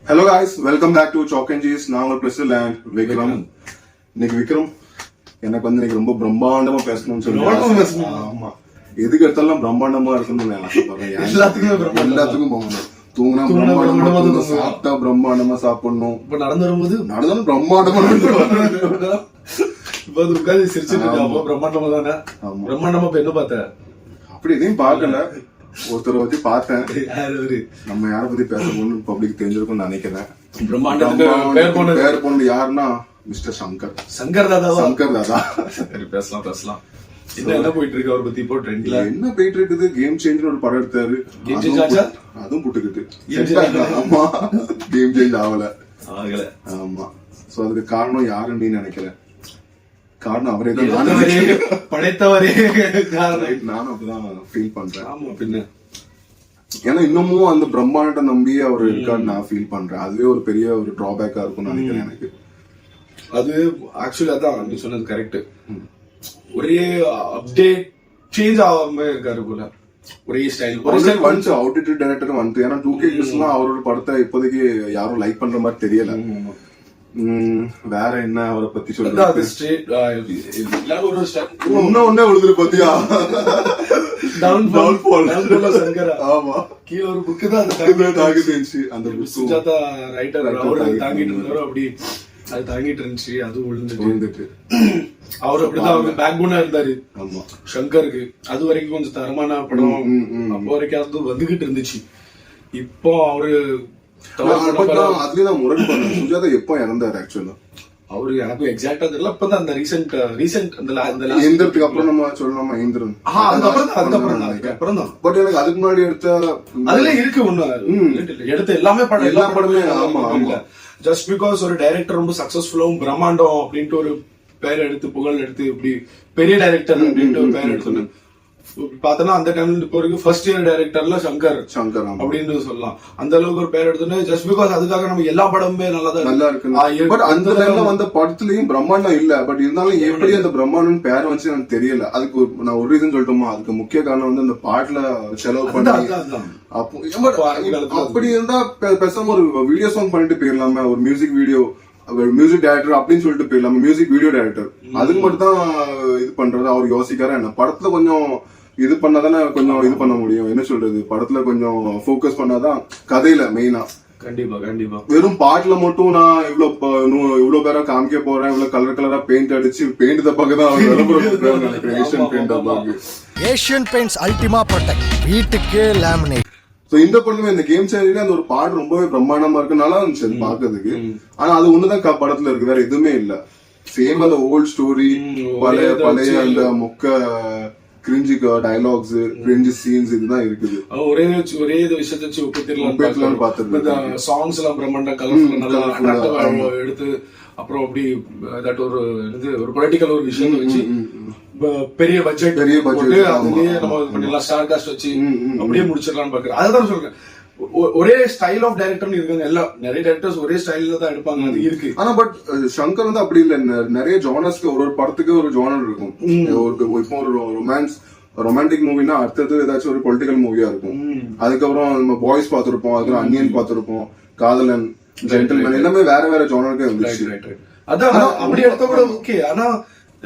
Hello guys, welcome back to Chalk and Cheese. நான் உங்கள் Brazil and Vikram. இன்னைக்கு விக்ரம் எனக்கு வந்து இன்னைக்கு ரொம்ப பிரம்மாண்டமா பேசணும்னு சொல்லி ஆமா எதுக்கு எடுத்தாலும் பிரம்மாண்டமா இருக்கணும்னு நான் ஆசைப்படுறேன். எல்லாத்துக்கும் போகணும். தூங்கினா பிரம்மாண்டமா, சாப்பிட்டா பிரம்மாண்டமா சாப்பிடணும். இப்ப நடந்து வரும்போது பிரம்மாண்டமா உட்காந்து சிரிச்சுட்டு பிரம்மாண்டமா தானே. பிரம்மாண்டமா இப்ப என்ன பார்த்த? அப்படி எதையும் பார்க்கல, ஒருத்தரை வச்சு பார்த்தேன். நம்ம யார பத்தி பேசணும்னு பப்ளிக் தெரிஞ்சிருக்கும்னு நினைக்கிறேன். பேர் பொண்ணு யாருன்னா மிஸ்டர் சங்கர் தாதா. சரி, பேசலாம். என்ன போயிட்டு இருக்கு அவரை பத்தி இப்போ ட்ரெண்ட்ல? என்ன போயிட்டு இருக்குது? கேம் சேஞ்ச் ஒரு படம் எடுத்தாரு, அதுவும் புட்டுக்கிட்டு. ஆமா, கேம் சேஞ்ச் ஆகல. ஆமா, சோ அதுக்கு காரணம் யாருன்னு நினைக்கிறேன். காரணம் அவரே தான், படைத்தவரே. நானும் அப்படிதான் ஃபீல் பண்றேன். ஆமா, பின்ன ஏன்னா இன்னமும் அந்த பிரம்மாண்ட நம்பி அவர் இருக்கான்னு நான் ஃபீல் பண்றேன். அதுவே ஒரு பெரிய ஒரு டிராபேக்கா இருக்கும்னு நினைக்கிறேன் எனக்கு. அது ஆக்சுவலி அதான் நீ சொன்னது கரெக்ட். ஒரே அப்டேட் சேஞ்ச் ஆகாம இருக்காரு போல. ஒரே ஸ்டைல் வந்து அவுட்டேட்டட் டைரக்டர் வந்து. ஏன்னா 2K கிட்ஸ்லாம் அவரோட படத்தை இப்போதைக்கு யாரும் லைக் பண்ற மாதிரி தெரியல. வேற என்ன அவரை பத்தி சொல்றது? ஒன்னே உழுதுரு பாத்தியா? ஆமா, கீழே ஒரு புக்கு தான் அந்த சுஜாதா ரைட்டர் தாங்கிட்டு இருந்தாரு. அப்படி அது தாங்கிட்டு இருந்துச்சு, அது விழுந்துட்டு. அவர் அப்படிதான் அவங்க பேக் போனா இருந்தாரு. ஆமா, சங்கருக்கு அது வரைக்கும் கொஞ்சம் தரமான படம் அப்போ வரைக்கும் அது வந்துகிட்டு இருந்துச்சு. இப்போ அவரு அதுலதான் முரண் பண்ண. சுஜாதா எப்போ இறந்தாரு ஆக்சுவலா? அவரு எனக்கு எக்ஸாக்டா தெரியல. இப்பதான் அந்த ரீசெண்ட் எந்திரத்துக்கு அப்புறம் நம்ம சொல்லணுமா? எந்திரன் அப்புறம் தான். பட் எனக்கு அதுக்கு முன்னாடி எடுத்த அதுல இருக்கு ஒண்ணு எடுத்த எல்லா படமே. ஆமா, ஜஸ்ட் பிகாஸ் ஒரு டைரக்டர் ரொம்ப சக்சஸ்ஃபுல்லாவும் பிரம்மாண்டம் அப்படின்ட்டு ஒரு பேர் எடுத்து புகழ் எடுத்து இப்படி பெரிய டைரக்டர் அப்படின்ட்டு ஒரு பேர் எடுத்து பார்த்தோன்னா அந்த டைம்ல இப்போ வரைக்கும் ஃபர்ஸ்ட் இயர் டைரக்டர்ல சங்கர் அப்படின்னு சொல்லலாம். அந்த அளவுக்கு ஒரு பேர் எடுத்தோன்னு ஜஸ்ட் பிகாஸ் அதுக்காக நம்ம எல்லா படமுமே நல்லா இருக்கு. பட் அந்த டைம்ல வந்த படத்துலயும் பிரம்மாண்டம் இல்ல. பட் இருந்தாலும் எப்படி அந்த பிரம்மாண்டம் பேர் வச்சு எனக்கு தெரியல. அதுக்கு நான் ஒரு ரீசன் சொல்லட்டுமா? அதுக்கு முக்கிய காரணம் வந்து அந்த பாட்டுல செலவு பண்ணி. அப்படி இருந்தா பேசாம ஒரு வீடியோ சாங் பண்ணிட்டு போயிடலாமே. ஒரு மியூசிக் வீடியோ, மியூசிக் டைரக்டர் அப்படின்னு சொல்லிட்டு போயிடலாம. மியூசிக் வீடியோ டைரக்டர் அதுக்கு மட்டும் தான் இது பண்றது அவர் யோசிக்காரா என்ன? படத்துல கொஞ்சம் இது பண்ணாதானே கொஞ்சம் இது பண்ண முடியும். என்ன சொல்றது, படத்துல கொஞ்சம் போக்கஸ் பண்ணாதான் கதையில மெயினா. கண்டிப்பா வெறும் பாட்டுல மட்டும் நான் இவ்வளவு பேரா காமிக்க போறேன், இவ்வளவு கலரா பெயிண்ட் அடிச்சு பெயிண்ட் தப்பாக்குதான் நினைக்கிறேன். Asian paint, Asian paints Ultima protect, வீட்டுக்கு லேமினேட். இந்த படமே இந்த கேம் சேஞ்சில அந்த ஒரு பாட்டு ரொம்பவே பிரம்மாண்டமா இருக்கு, நல்லா இருந்துச்சு அது பாக்குறதுக்கு. ஆனா அது ஒண்ணுதான் படத்துல இருக்கு, வேற எதுவுமே இல்ல. சேம் அந்த ஓல்ட் ஸ்டோரி, பழைய அந்த மொக்க கிரிஞ்சி டயலாக்ஸ், கிரிஞ்சி சீன்ஸ் இதுதான் இருக்குது. ஒரே விஷயத்தை வச்சு ஒப்பிடலாம் பார்த்துட்டு சாங்ஸ் எல்லாம் பிரம்மாண்ட கலர்ஃபுல் நல்லா எடுத்து அப்புறம் அப்படி ஒரு பொலிட்டிக்கல் ஒரு விஷயம் வச்சு பெரிய பட்ஜெட் அதுலயே நம்ம பண்ணிடலாம், ஸ்டார் காஸ்ட் வச்சு அப்படியே முடிச்சிடலாம்னு பாக்குறேன். அதுதான் சொல்றேன், ஒரே ஸ்டைல் ஆஃப் டைரக்டர் இருக்காங்க. எல்லாம் நிறைய டைரக்டர்ஸ் ஒரே ஸ்டைல்ல தான் எடுப்பாங்க, அது இருக்கு. ஆனா பட் சங்கர் வந்து அப்படி இல்ல. நிறைய ஜானர்ஸ்க்கு ஒரு படத்துக்கு ஒரு ஜானர் இருக்கும். இப்போ ஒரு ரொமான்டிக் மூவினா அடுத்தது ஏதாச்சும் ஒரு பொலிட்டிக்கல் மூவியா இருக்கும். அதுக்கப்புறம் நம்ம பாய்ஸ் பாத்துருப்போம், அதுக்கப்புறம் அன்னியன் பாத்துருப்போம், காதலன், ஜென்டில்மேன், எல்லாமே வேற ஜானருக்கு இருந்துச்சு. அதான் அப்படி எடுத்த கூட ஓகே. ஆனா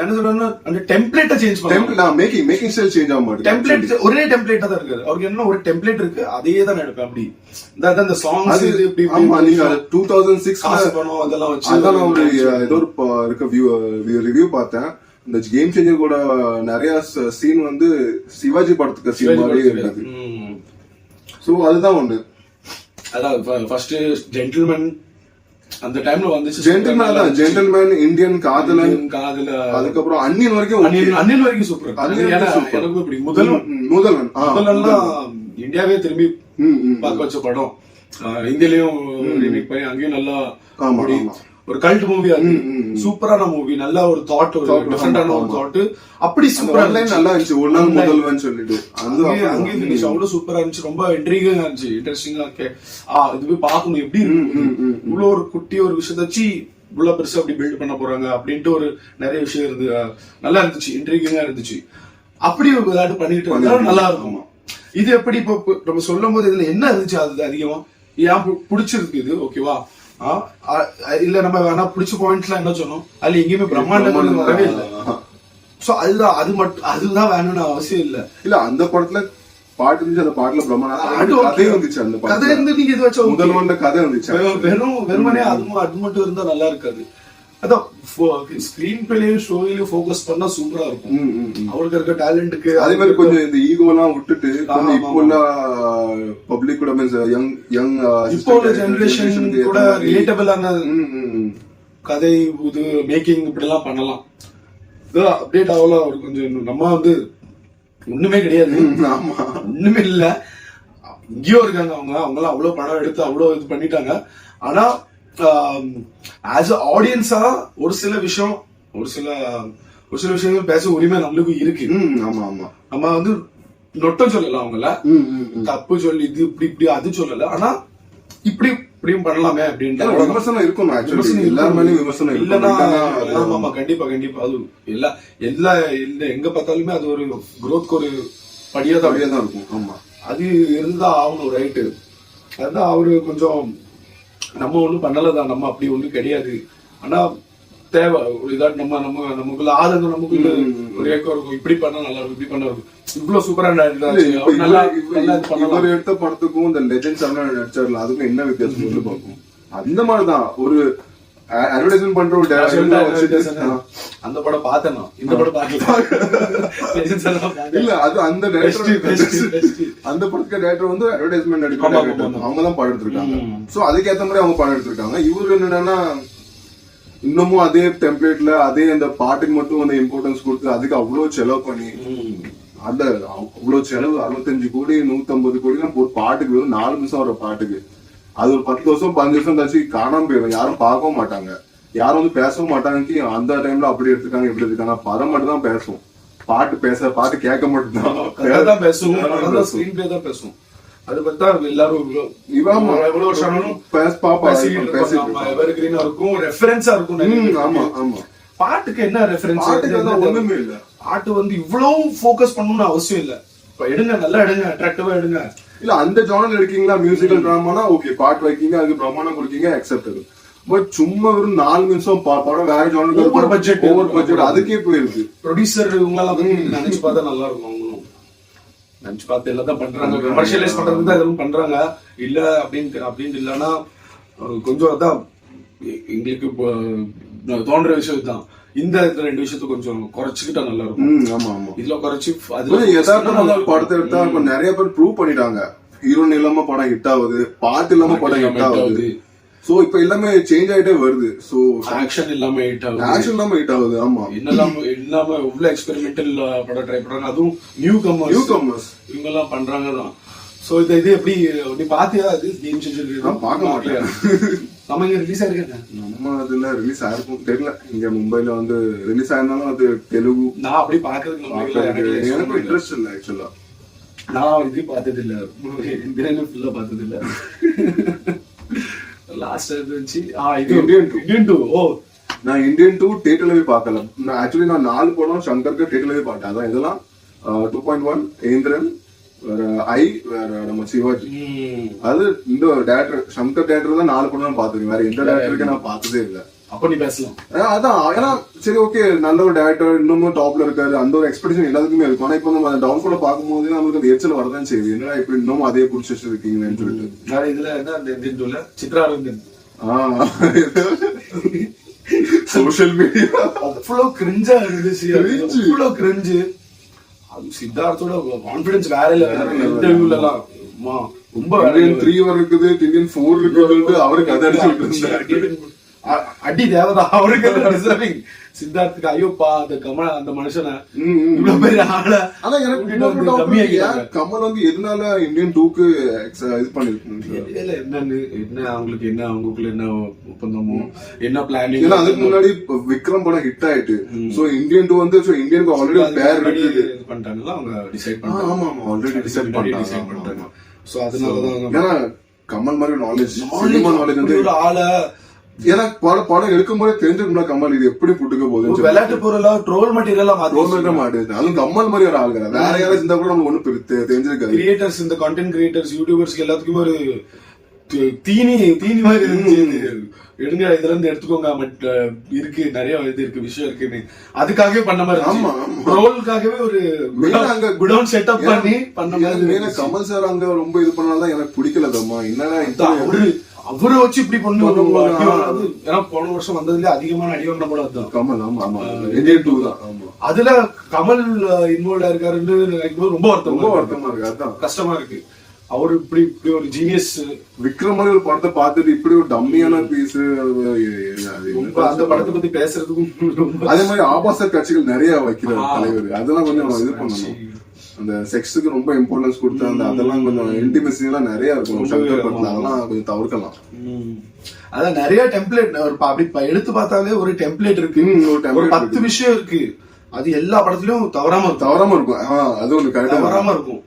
என்ன சொல்றேன்னா அந்த டெம்ப்ளேட்டை சேஞ்ச் பண்ணலாம். மேக்கிங் ஸ்டைல் சேஞ்ச் ஆக மாட்டேங்குது. டெம்ப்ளேட் ஒரே டெம்ப்ளேட்டா தான் இருக்கு. அவருக்கு என்ன ஒரு டெம்ப்ளேட் இருக்கு, அதே தான் எடுப்பேன். அப்படி இந்த சாங்ஸ் இப்படி 2006 அதெல்லாம் வச்சு அதான் ஒரு ஏதோ ஒரு ரிவ்யூ பார்த்தேன். இந்த கேம் சேஞ்சர் கூட நிறைய சீன் வந்து சிவாஜி படத்துக்கு சீன் மாதிரியே இருக்காது. சோ அதுதான் ஒண்ணு. அதான் ஃபர்ஸ்ட் ஜென்டில்மேன் அந்த டைம்ல வந்துச்சு. ஜென்டில்மேன், இந்தியன், காதலன், அதுக்கப்புறம் அன்னியன் வரைக்கும் சூப்பர். எனக்கு இப்படி முதல்வன் இந்தியாவே திரும்பி பார்க்க வச்ச படம். இந்தியாலயும் ரீமேக் பண்ணி அங்கேயும் நல்லா ஒரு கல்ட் மூவி, சூப்பரான மூவி. நல்ல ஒரு தாட், ஒரு டிஃபரெண்டான ஒரு தாட். அப்படி சூப்பரா நல்லா இருந்துச்சு. ஒரு நாள் முதல்வன் சொல்லிட்டு அங்கே ஃபினிஷ் அவ்வளவு சூப்பரா இருந்துச்சு. ரொம்ப இன்ட்ரிகா இருந்துச்சு, இன்ட்ரெஸ்டிங்கா. இது போய் பார்க்கணும் எப்படி இருக்கு, இவ்வளவு ஒரு குட்டி ஒரு விஷயத்த வச்சு இவ்வளவு பெருசா அப்படி பில்ட் பண்ண போறாங்க அப்படின்ட்டு ஒரு நிறைய விஷயம் இருந்து நல்லா இருந்துச்சு, இன்ட்ரிகிங்கா இருந்துச்சு. அப்படி ஒரு விளையாட்டு பண்ணிட்டு இருந்தா நல்லா இருக்குமா? இது எப்படி இப்போ நம்ம சொல்லும் போது இதுல என்ன இருந்துச்சு? அது அதிகமா ஏன் பிடிச்சிருக்கு இது ஓகேவா, இல்ல நம்ம வேணா பிடிச்ச பாயிண்ட்ஸ்லாம் என்ன சொன்னோம், அதுல எங்கேயுமே பிரம்மாண்டம் வரவே இல்லை. சோ அதுதான் அதுதான் வேணும்னு அவசியம் இல்ல. இல்ல அந்த படத்துல பாட்டு இருந்துச்சு, அந்த பாட்டுல பிரம்மாண்டம் கதை வந்துச்சு, அந்த கதை இருந்து நீங்க இது வச்சா முதல்வன் கதை வந்துச்சு. வெறுமனே அது மட்டும் இருந்தா நல்லா இருக்காது. அதான் ஸ்கிரீன் பிளேயும் ஷோயிலும் ஃபோக்கஸ் பண்ணா சூப்பரா இருக்கும். அவருக்கு இருக்க டேலண்ட்டுக்கு அதே மாதிரி கொஞ்சம் இந்த ஈகோ எல்லாம் விட்டுட்டு கொஞ்சம் இப்போ உள்ள பப்ளிக் கூட யங் இப்போ உள்ள ஜெனரேஷன் கூட ரிலேட்டபிளான கதை இது மேக்கிங் இப்படி எல்லாம் பண்ணலாம். அப்டேட் ஆகல அவர் கொஞ்சம். நம்ம வந்து ஒண்ணுமே கிடையாது, ஒண்ணுமே இல்ல, இங்கேயோ இருக்காங்க அவங்க எல்லாம் அவ்வளவு படம் எடுத்து அவ்வளவு இது பண்ணிட்டாங்க. ஆனா ஆஸ் அ ஆடியன்ஸா ஒரு சில விஷயங்கள் பேச உரிமை நம்மளுக்கு இருக்கு. நம்ம வந்து நொட்டம் சொல்லல, அவங்கள தப்பு சொல்லி இது இப்படி அது சொல்லல. ஆனா இப்படியும் பண்ணலாமே அப்படின்ற விமர்சனம் இருக்கும். எல்லாருமே விமர்சனம் இல்லன்னா ஆமா கண்டிப்பா அது எல்லா எங்க பார்த்தாலுமே அது ஒரு growth ஒரு படியா தான் இருக்கும். ஆமா, அது இருந்தா ஆகணும், ரைட்டு. அதுதான் அவரு கொஞ்சம் நம்ம ஒண்ணும் பண்ணலதான், நம்ம அப்படி ஒண்ணும் கிடையாது. ஆனா தேவை இதான் நமக்குள்ள ஆதங்கம், நமக்குள்ள ஒரு ஏக்கம் இருக்கும். இப்படி பண்ணா நல்லா இருக்கும், இப்படி பண்ணா இருக்கும், இவ்வளவு சூப்பரா இவர் எடுத்த படத்துக்கும் இந்த லெஜெண்ட்ஸ் நடிச்சார்ல அதுக்கும் என்ன வித்தியாசம் பார்க்கும். அந்த மாதிரிதான் ஒரு அட்வர்டைஸ்மெண்ட் பண்ற ஒரு அந்த படம் பார்த்தேன், இந்த படம் இல்ல. அது அந்த அந்த படத்துக்கு டேரக்டர் வந்து அட்வர்டைஸ்மெண்ட் நடிப்பாங்க, அவங்க தான் படம் எடுத்திருக்காங்க. சோ அதுக்கேற்ற மாதிரி அவங்க படம் எடுத்திருக்காங்க. இவரு என்னன்னா இன்னமும் அதே டெம்ப்ளேட்ல அதே அந்த பாட்டுக்கு மட்டும் அந்த இம்பார்ட்டன்ஸ் கொடுத்து அதுக்கு அவ்வளவு செலவு பண்ணி அந்த அவ்வளவு செலவு 65 கோடி 150 கோடி ஒரு பாட்டுக்கு வெறும் 4 நிமிஷம் வர பாட்டுக்கு அது ஒரு 10 வருஷம் 15 வருஷம் கழிச்சு காணாம போயிடும். யாரும் பார்க்கவும் மாட்டாங்க, யாரும் வந்து பேசவும் மாட்டாங்க. அந்த டைம்ல அப்படி எடுத்துக்காங்க இப்படி எடுத்துக்காங்க. படம் மட்டும் தான் பேசும், பாட்டு கேட்க மட்டும்தான் பேசும். அது பார்த்தா எல்லாரும் எவ்வளவு வருஷம் இருக்கும், ரெஃபரன்ஸா இருக்கும். ஆமா ஆமா, பாட்டுக்கு என்ன ரெஃபரன்ஸ்? ஒண்ணுமே இல்ல. பாட்டு வந்து இவ்வளவு போக்கஸ் பண்ணணும்னு அவசியம் இல்ல. எடுங்க, நல்லா எடுங்க, அட்ராக்டிவா எடுங்க. இல்ல அந்த ஜானல் எடுக்கீங்களா, மியூசிக்கல் டிராமானா ஓகே, பாட்டு வைக்கீங்க, அதுக்கு பிரமாணம் கொடுக்கீங்க, அக்செப்டபிள். பட் சும்மா வெறும் 4 நிமிஷம் படம் வேற ஜானல் ஓவர் பட்ஜெட் அதுக்கே போயிருக்கு. ப்ரொடியூசர் இவங்களாம் நினைச்சு பார்த்தா நல்லா இருக்கும். அவங்களும் நினைச்சு பார்த்து எல்லாம் தான் பண்றாங்க, கமர்ஷியலைஸ் பண்றது தான் எதுவும் பண்றாங்க. இல்ல அப்படின்னு இல்லன்னா கொஞ்சம் அதான் எங்களுக்கு தோன்ற விஷயம் தான். இந்த 2 விஷயத்த கொஞ்சம் குறைச்சுக்கிட்டா நல்லா இருக்கும். ஆமா ஆமா, இதுல குறைச்சு படத்தை எடுத்தா நிறைய பேர் ப்ரூவ் பண்ணிட்டாங்க. ஹீரோயின் இல்லாம படம் ஹிட் ஆகுது, பாட்டு இல்லாம படம் ஹிட் ஆகுது. சோ இப்ப எல்லாமே சேஞ்ச் ஆயிட்டே வருது. சோ ஆக்ஷன் இல்லாம ஹிட் ஆகுது. ஆமா, இல்லாம எவ்வளவு எக்ஸ்பெரிமெண்டல் படம் ட்ரை பண்றாங்க, அதுவும் நியூ கமர்ஸ் இவங்க எல்லாம் பண்றாங்க தான். சோ இது எப்படி நீ பாத்தியா? அது கேம் சேஞ்சர் பார்க்க மாட்டேன். நம்ம இங்க ரிலீஸ் ஆயிருக்கேன், நம்ம அதுல ரிலீஸ் ஆயிருக்கும் தெரியல. இங்க மும்பைல வந்து ரிலீஸ் ஆயிருந்தாலும் அது தெலுங்கு. நான் அப்படி பாக்குறதுக்கு எனக்கு இன்ட்ரெஸ்ட் இல்ல ஆக்சுவலா. நான் இது பார்த்தது இல்ல, ஃபுல்லா பார்த்தது இல்ல. லாஸ்ட் இருந்துச்சு இந்தியன் 2. ஓ, நான் இந்தியன் 2 தியேட்டர்ல போய் பார்க்கல. நான் ஆக்சுவலி 4 படம் சங்கருக்கு தியேட்டர்ல போய் பார்த்தேன். அதான் இதெல்லாம் 2.1 ஏந்திரன், வேற வேற நம்ம சிவாஜி. அது இந்த டேரக்டர் சங்கர் டேரக்டர் தான் 4 படம் பாத்துருக்கேன். வேற எந்த டேரக்டருக்கு நான் பார்த்ததே இல்ல. அப்ப நீ பேசலாம். அதான் ஏன்னா சரி ஓகே, நல்ல ஒரு டேரக்டர் இன்னமும் டாப்ல இருக்காரு, அந்த ஒரு எக்ஸ்பெக்டேஷன் எல்லாத்துக்குமே இருக்கும். ஆனா இப்ப நம்ம டவுன் கூட பார்க்கும்போது நமக்கு அந்த எரிச்சல் வரதான் செய்யுது. என்னடா இப்படி இன்னமும் அதே புடிச்சு வச்சிருக்கீங்கன்னு சொல்லிட்டு. இதுல என்ன சித்ரா அரவிந்தன் சோசியல் மீடியா அவ்வளவு கிரிஞ்சா இருந்துச்சு, அவ்வளவு கிரிஞ்சு. அது சித்தார்த்தோட கான்பிடன்ஸ் வேற இல்ல. இன்டர்வியூல எல்லாம் ரொம்ப 3 இருக்குது, இந்தியன் 4 இருக்குது. அவருக்கு அதை அடிச்சு அடி தேவதா அவருக்கு டிசர்விங். சித்தார்த்துக்கு ஐயோப்பா அந்த மனுஷனை இவ்வளவு பெரிய ஆள. ஆனா எனக்கு கமல் வந்து எதனால இந்தியன் 2க்கு இது பண்ணிருக்கீங்க? என்ன அவங்களுக்கு என்ன அவங்களுக்குள்ள என்ன ஒப்பந்தமோ என்ன பிளானிங்? அதுக்கு முன்னாடி விக்ரம் படம் ஹிட் ஆயிட்டு. சோ இந்தியன் 2 வந்து இந்தியனுக்கு ஆல்ரெடி பேர் இருக்குது பண்ணிட்டாங்கல்ல, அவங்க டிசைட் பண்ணாங்க. ஆமா ஆமா, ஆல்ரெடி டிசைட் பண்ணிட்டாங்க. சோ அதனாலதான் ஏன்னா கமல் மாதிரி நாலேஜ் வந்து ஒரு ஆள எனக்கு படம் எடுக்கும் போதே தெரிஞ்சுக்கணும்னா கமல் இது எப்படி புட்டுக்க போகுது, விளையாட்டு பொருளா ட்ரோல் மெட்டீரியலா மாட்டேது. அதுவும் கமல் மாதிரி ஒரு ஆளுங்க வேற யாராச்சும் இருந்தா கூட நமக்கு ஒண்ணு தெரிஞ்சிருக்காது. கிரியேட்டர்ஸ், இந்த கண்டென்ட் கிரியேட்டர்ஸ், யூடியூபர்ஸ் எல்லாத்துக்குமே ஒரு தீனி மாதிரி இருந்துச்சு. எடுங்க இதுல இருந்து எடுத்துக்கோங்க, பட் இருக்கு நிறைய இது இருக்கு விஷயம் இருக்குன்னு அதுக்காகவே பண்ண மாதிரி. ஆமா, ரோலுக்காகவே ஒரு அங்க குடவுன் செட்டப் பண்ணி பண்ண மாதிரி. கமல் சார் அங்க ரொம்ப இது பண்ணாதான் எனக்கு பிடிக்கல தம்மா. என்னடா அவரை வச்சு இப்படி பண்ணு. ஏன்னா போன வருஷம் வந்ததுல அதிகமான அடி வாங்கின படம் அதுதான் கமல். ஆமா ஆமா, இந்தியன் 2 தான். ஆமா, அதுல கமல் இன்வால்வ் இருக்காருன்னு நினைக்கும்போது ரொம்ப வருத்தமா இருக்கு. அதான் கஷ்டமா இருக்கு. அவரு இப்படி ஒரு ஜீனியஸ். விக்ரம் மாதிரி ஒரு படத்தை பார்த்துட்டு இப்படி ஒரு டம்மியான பீஸ். அந்த படத்தை பத்தி பேசுறதுக்கும் அதே மாதிரி ஆபாச காட்சிகள் நிறைய வைக்கிற தலைவர். அதெல்லாம் கொஞ்சம் இது பண்ணணும். அந்த செக்ஸுக்கு ரொம்ப இம்பார்ட்டன்ஸ் கொடுத்து அந்த அதெல்லாம் கொஞ்சம் இன்டிமெசி எல்லாம் நிறைய இருக்கும் சங்கர் படத்துல. அதெல்லாம் கொஞ்சம் தவிர்க்கலாம். அதான் நிறைய டெம்ப்ளேட் அப்படி எடுத்து பார்த்தாலே ஒரு டெம்ப்ளேட் இருக்கு. ஒரு 10 விஷயம் இருக்கு. அது எல்லா படத்துலயும் தவறாம இருக்கும். அது ஒண்ணு கரெக்டா தவறாம இருக்கும்.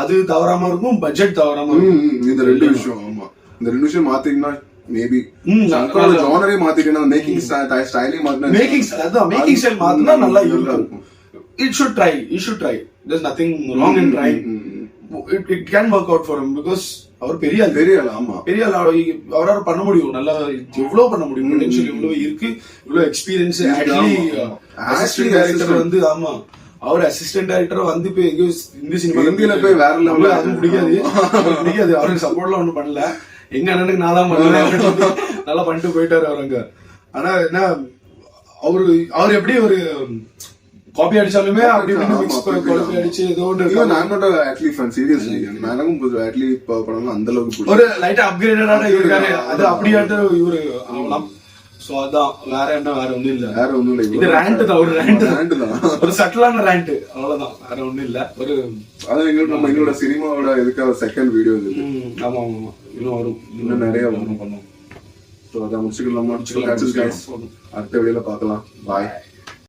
அது தவறாம இருக்கும். பட்ஜெட் தவறாம இருக்கும். இந்த 2 விஷயம். ஆமா, இந்த 2 விஷயம் மாத்தீங்கன்னா மேபி ஜானரே மாத்திட்டீங்கன்னா மேக்கிங் ஸ்டைலே மாத்தினா மேக்கிங் ஸ்டைல் மாத்தினா நல்லா இருக்கும். It should try. There's nothing wrong in trying. It can work out for him because அவர் பெரிய ஆள். ஆமா, பெரிய ஆள். அவரால பண்ண முடியும். நல்லா எவ்வளவு பண்ண முடியும். பொட்டன்ஷியல் எவ்வளவு இருக்கு. இவ்வளவு எக்ஸ்பீரியன்ஸ். அசிஸ்டன்ட் டைரக்டர் வந்து ஆமா, அவர் அசிஸ்டன்ட் டைரக்டர் வந்து போய் எங்கேயோ இந்தியில போய் வேற லெவல்ல அது முடியாது. அவருக்கு சப்போர்ட்லாம் ஒண்ணும் பண்ணல. எங்க அண்ணனுக்கு நான் தான் பண்ணல. நல்லா பண்ணிட்டு போயிட்டாரு அவர் அங்க. ஆனா என்ன அவர் எப்படி ஒரு காப்பி அடிச்சாலுமே அப்படி காப்பி அடிச்சு ஏதோ படம் அந்த அளவுக்கு ஒரு லைட்டா அப்கிரேடடா இருக்காரு. அது அப்படியாட்டு இவரு ஆகலாம். சோ அதான் வேற ஒண்ணும் இல்ல. இது ரேண்ட் தான். ஒரு ரேண்ட் தான். ஒரு சட்டலான ரேண்ட், அவ்வளவுதான். வேற ஒண்ணும் இல்ல. ஒரு நம்ம என்னோட சினிமாவோட இதுக்காக செகண்ட் வீடியோ. ஆமா இன்னும் வரும். இன்னும் நிறைய பண்ணுவோம். அதான் முடிச்சுக்கலாம். அடுத்த வீடியோல பாக்கலாம். பாய்.